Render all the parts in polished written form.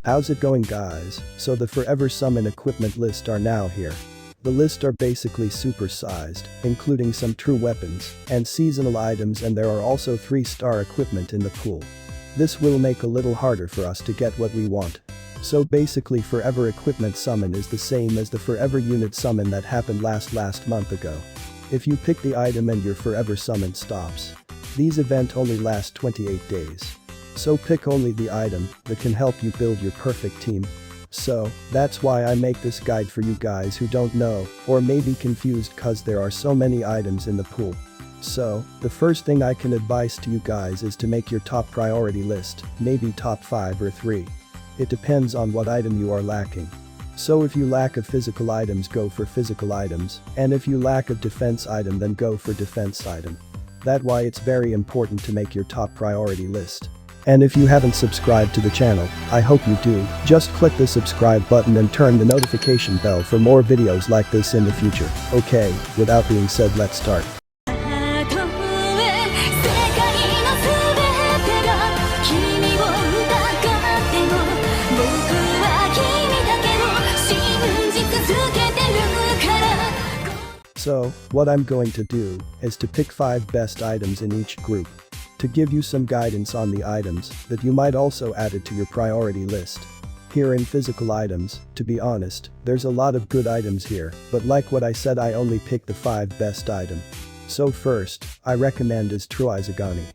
How's it going, guys? So the Forever Summon equipment list are now here. The list are basically super-sized, including some true weapons and seasonal items, and there are also 3-star equipment in the pool. This will make a little harder for us to get what we want. So basically Forever Equipment Summon is the same as the Forever Unit Summon that happened last month ago. If you pick the item and your Forever Summon stops. These event only last 28 days. So pick only the item that can help you build your perfect team. So, that's why I make this guide for you guys who don't know or may be confused cause there are so many items in the pool. So, the first thing I can advise to you guys is to make your top priority list, maybe top 5 or 3. It depends on what item you are lacking. So if you lack of physical items, go for physical items, and if you lack of defense item, then go for defense item. That's why it's very important to make your top priority list. And if you haven't subscribed to the channel, I hope you do. Just click the subscribe button and turn the notification bell for more videos like this in the future. Okay, without being said, let's start. So, what I'm going to do is to pick 5 best items in each group. To give you some guidance on the items that you might also add it to your priority list. Here in physical items, to be honest, there's a lot of good items here, but like what I said, I only pick the 5 best item. So first, I recommend is True Izagani.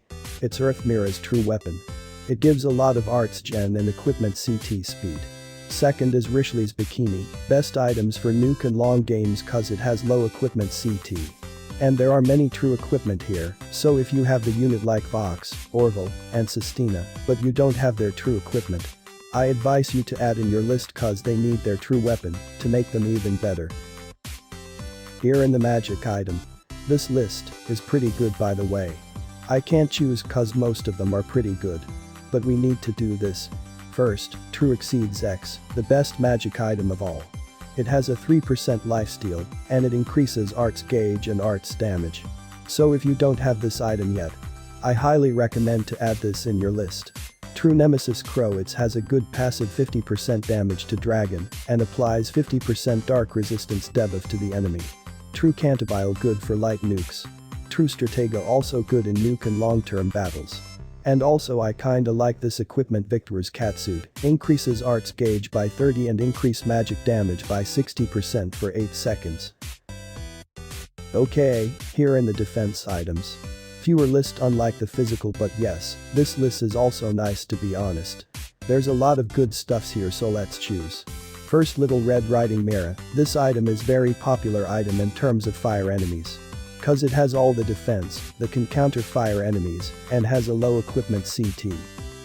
It's Earth Mira's true weapon. It gives a lot of arts gen and equipment CT speed. Second is Rishley's Bikini, best items for nuke and long games cause it has low equipment CT. And there are many true equipment here, so if you have the unit like Vox, Orville, and Sistina, but you don't have their true equipment, I advise you to add in your list cause they need their true weapon to make them even better. Here in the magic item. This list is pretty good, by the way. I can't choose cause most of them are pretty good. But we need to do this. First, True Exceeds X, the best magic item of all. It has a 3% lifesteal, and it increases arts gauge and arts damage. So if you don't have this item yet, I highly recommend to add this in your list. True Nemesis Crow, it has a good passive 50% damage to dragon, and applies 50% dark resistance debuff to the enemy. True Cantabile, good for light nukes. True Stratego, also good in nuke and long-term battles. And also I kinda like this equipment. Victor's Catsuit, increases arts gauge by 30 and increase magic damage by 60% for 8 seconds. Okay, here in the defense items. Fewer list unlike the physical, but yes, this list is also nice, to be honest. There's a lot of good stuffs here, so let's choose. First, Little Red Riding Mira. This item is very popular item in terms of fire enemies. Cause it has all the defense that can counter fire enemies and has a low equipment CT.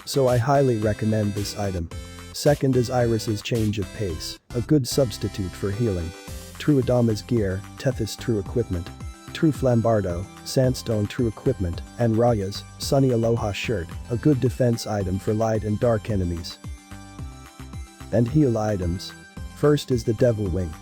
So I highly recommend this item. Second is Iris's Change of Pace, a good substitute for healing. True Adama's Gear, Tethys true equipment. True Flambardo, Sandstone true equipment, and Raya's Sunny Aloha shirt, a good defense item for light and dark enemies. And heal items. First is the Devil Wing.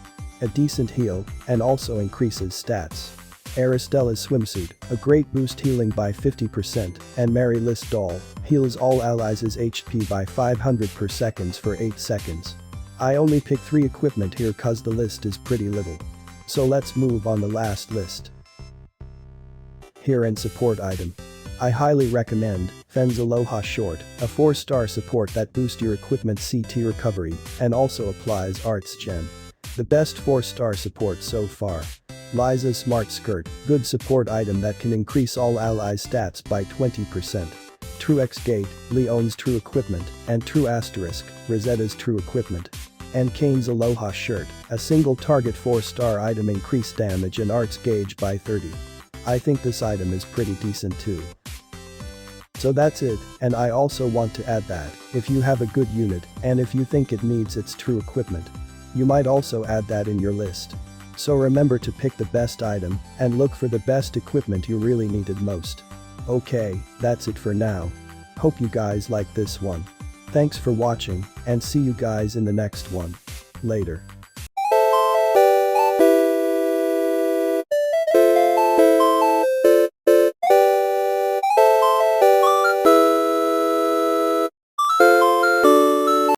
A decent heal and also increases stats. Aristella's Swimsuit, a great boost healing by 50%, and Mary List Doll, heals all allies' HP by 500 per seconds for 8 seconds. I only pick 3 equipment here cause the list is pretty little. So let's move on the last list. Here in support item. I highly recommend Fen's Aloha Short, a 4-star support that boosts your equipment CT recovery and also applies arts gen. The best 4-star support so far. Liza's Smart Skirt, good support item that can increase all allies' stats by 20%. True X-Gate, Leon's true equipment, and True Asterisk, Rosetta's true equipment. And Kane's Aloha Shirt, a single target 4-star item, increase damage and arts gauge by 30. I think this item is pretty decent too. So that's it, and I also want to add that, if you have a good unit, and if you think it needs its true equipment, you might also add that in your list. So remember to pick the best item and look for the best equipment you really needed most. Okay, that's it for now. Hope you guys like this one. Thanks for watching and see you guys in the next one. Later.